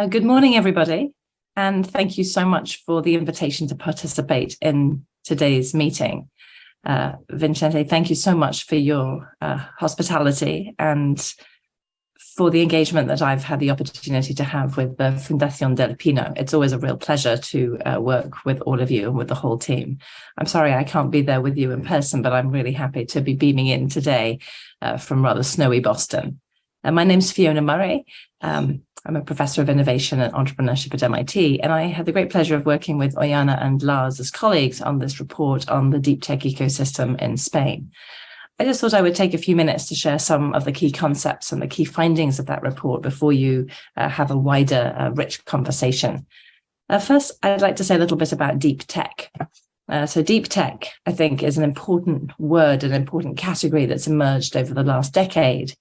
Good morning, everybody, and thank you so much for the invitation to participate in today's meeting. Vincente, thank you so much for your hospitality and for the engagement that I've had the opportunity to have with the Fundación del Pino. It's always a real pleasure to work with all of you and with the whole team. I'm sorry I can't be there with you in person, but I'm really happy to be beaming in today from rather snowy Boston. My name's Fiona Murray. I'm a professor of innovation and entrepreneurship at MIT, and I had the great pleasure of working with Oihana and Lars as colleagues on this report on the deep tech ecosystem in Spain. I just thought I would take a few minutes to share some of the key concepts and the key findings of that report before you have a wider, rich conversation. First, I'd like to say a little bit about deep tech. So deep tech, I think, is an important word, an important category that's emerged over the last decade.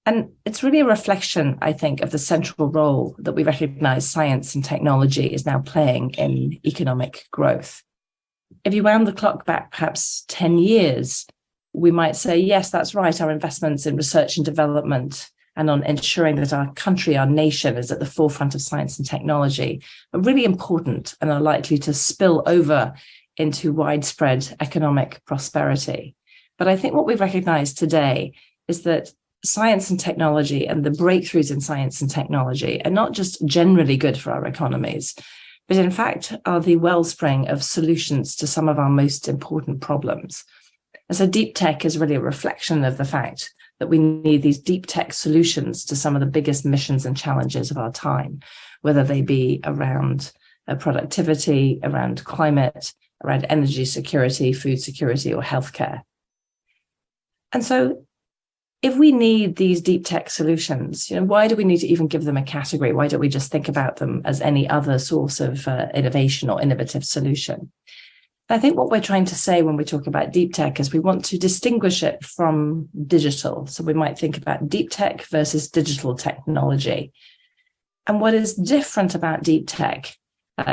And it's really a reflection, I think, of the central role that we recognize science and technology is now playing in economic growth. If you wound the clock back perhaps 10 years, we might say, yes, that's right, our investments in research and development and on ensuring that our country, our nation is at the forefront of science and technology are really important and are likely to spill over into widespread economic prosperity. But I think what we recognize today is that science and technology and the breakthroughs in science and technology are not just generally good for our economies, but in fact are the wellspring of solutions to some of our most important problems. And so deep tech is really a reflection of the fact that we need these deep tech solutions to some of the biggest missions and challenges of our time, whether they be around productivity, around climate, around energy security, food security, or healthcare. And so if we need these deep tech solutions, why do we need to even give them a category? Why don't we just think about them as any other source of innovation or innovative solution? I think what we're trying to say when we talk about deep tech is we want to distinguish it from digital. So we might think about deep tech versus digital technology. And what is different about deep tech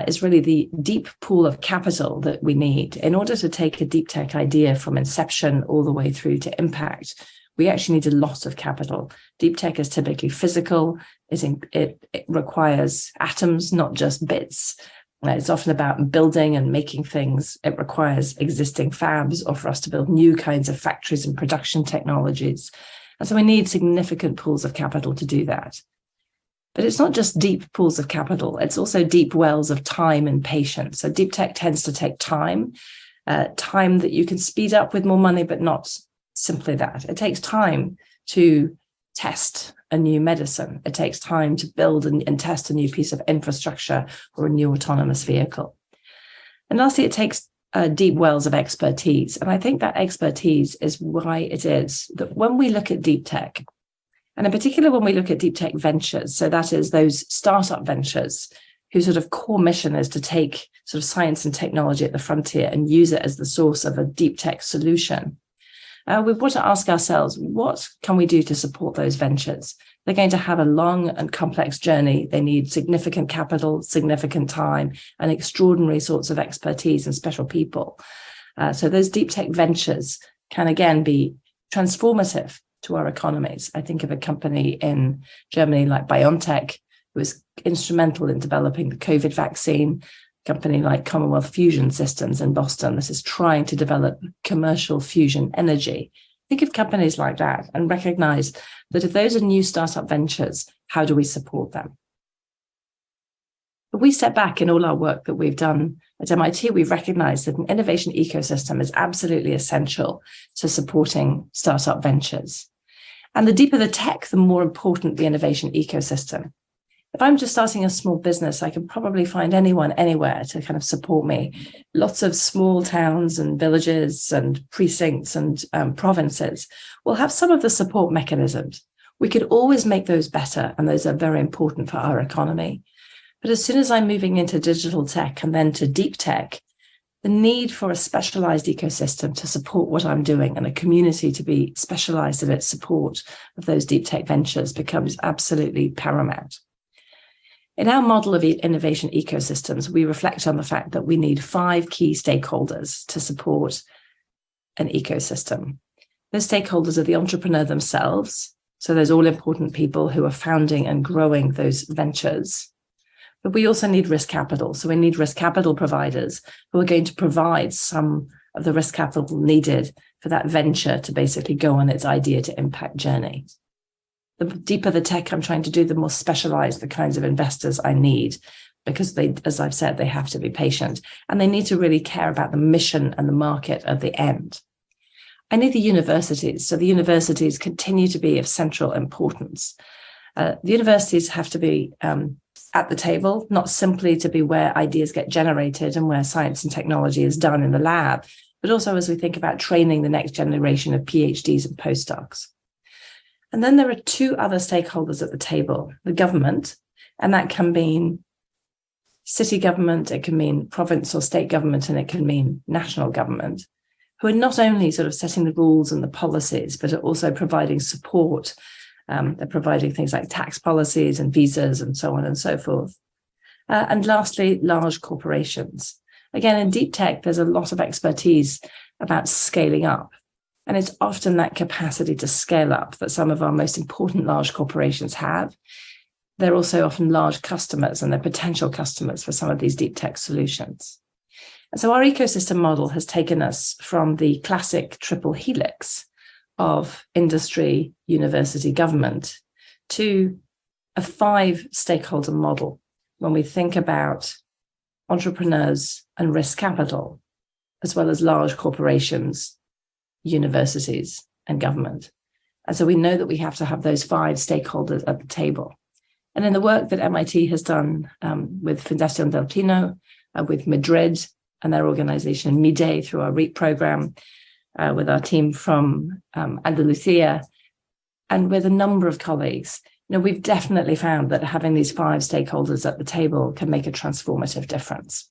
is really the deep pool of capital that we need in order to take a deep tech idea from inception all the way through to impact. We actually need a lot of capital. Deep tech is typically physical. It requires atoms, not just bits. It's often about building and making things. It requires existing fabs or for us to build new kinds of factories and production technologies. And so we need significant pools of capital to do that. But it's not just deep pools of capital. It's also deep wells of time and patience. So deep tech tends to take time that you can speed up with more money, but not simply that. It takes time to test a new medicine. It takes time to build and test a new piece of infrastructure or a new autonomous vehicle. And lastly, it takes deep wells of expertise. And I think that expertise is why it is that when we look at deep tech, and in particular when we look at deep tech ventures, so that is those startup ventures whose sort of core mission is to take sort of science and technology at the frontier and use it as the source of a deep tech solution. We want to ask ourselves, what can we do to support those ventures? They're going to have a long and complex journey. They need significant capital, significant time, and extraordinary sorts of expertise and special people. So those deep tech ventures can again be transformative to our economies. I think of a company in Germany like BioNTech, who was instrumental in developing the COVID vaccine. Company like Commonwealth Fusion Systems in Boston. This is trying to develop commercial fusion energy. Think of companies like that and recognize that if those are new startup ventures, how do we support them? If we step back in all our work that we've done at MIT, we've recognized that an innovation ecosystem is absolutely essential to supporting startup ventures. And the deeper the tech, the more important the innovation ecosystem. If I'm just starting a small business, I can probably find anyone, anywhere to kind of support me. Lots of small towns and villages and precincts and provinces will have some of the support mechanisms. We could always make those better, and those are very important for our economy. But as soon as I'm moving into digital tech and then to deep tech, the need for a specialized ecosystem to support what I'm doing and a community to be specialized in its support of those deep tech ventures becomes absolutely paramount. In our model of innovation ecosystems, we reflect on the fact that we need 5 key stakeholders to support an ecosystem. Those stakeholders are the entrepreneur themselves, so those all-important people who are founding and growing those ventures. But we also need risk capital. So we need risk capital providers who are going to provide some of the risk capital needed for that venture to basically go on its idea to impact journey. The deeper the tech I'm trying to do, the more specialized the kinds of investors I need, because they, as I've said, they have to be patient and they need to really care about the mission and the market at the end. I need the universities. So the universities continue to be of central importance. The universities have to be at the table, not simply to be where ideas get generated and where science and technology is done in the lab, but also as we think about training the next generation of PhDs and postdocs. And then there are two other stakeholders at the table, the government, and that can mean city government, it can mean province or state government, and it can mean national government, who are not only sort of setting the rules and the policies, but are also providing support. They're providing things like tax policies and visas and so on and so forth. And lastly, large corporations. Again, in deep tech, there's a lot of expertise about scaling up. And it's often that capacity to scale up that some of our most important large corporations have. They're also often large customers and they're potential customers for some of these deep tech solutions. And so our ecosystem model has taken us from the classic triple helix of industry, university, government to a 5-stakeholder model when we think about entrepreneurs and risk capital, as well as large corporations, universities, and government. And so we know that we have to have those 5 stakeholders at the table. And in the work that MIT has done with Fundación del Pino, with Madrid and their organization MIDE through our REAP program, with our team from Andalusia, and with a number of colleagues, we've definitely found that having these 5 stakeholders at the table can make a transformative difference.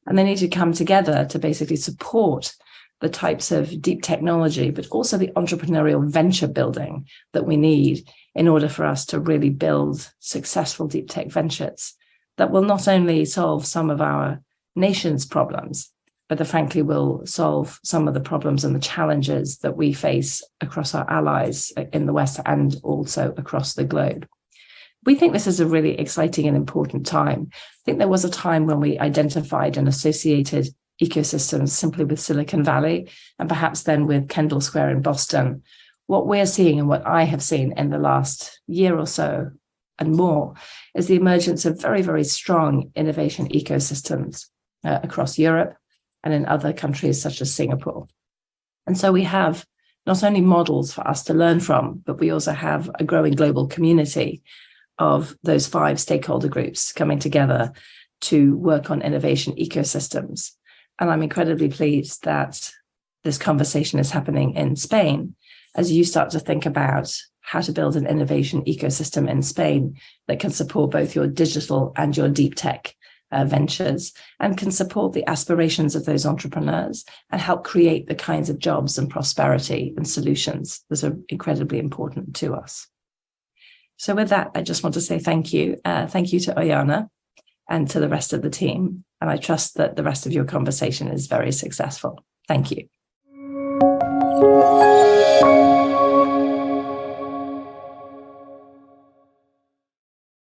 And they need to come together to basically support the types of deep technology, but also the entrepreneurial venture building that we need in order for us to really build successful deep tech ventures that will not only solve some of our nation's problems, but that frankly will solve some of the problems and the challenges that we face across our allies in the West and also across the globe. We think this is a really exciting and important time. I think there was a time when we identified and associated ecosystems simply with Silicon Valley and perhaps then with Kendall Square in Boston. What we're seeing and what I have seen in the last year or so and more is the emergence of very, very strong innovation ecosystems across Europe and in other countries such as Singapore. And so we have not only models for us to learn from, but we also have a growing global community of those 5 stakeholder groups coming together to work on innovation ecosystems. And I'm incredibly pleased that this conversation is happening in Spain as you start to think about how to build an innovation ecosystem in Spain that can support both your digital and your deep tech ventures and can support the aspirations of those entrepreneurs and help create the kinds of jobs and prosperity and solutions that are incredibly important to us. So with that, I just want to say thank you. Thank you to Oihana and to the rest of the team. And I trust that the rest of your conversation is very successful. Thank you.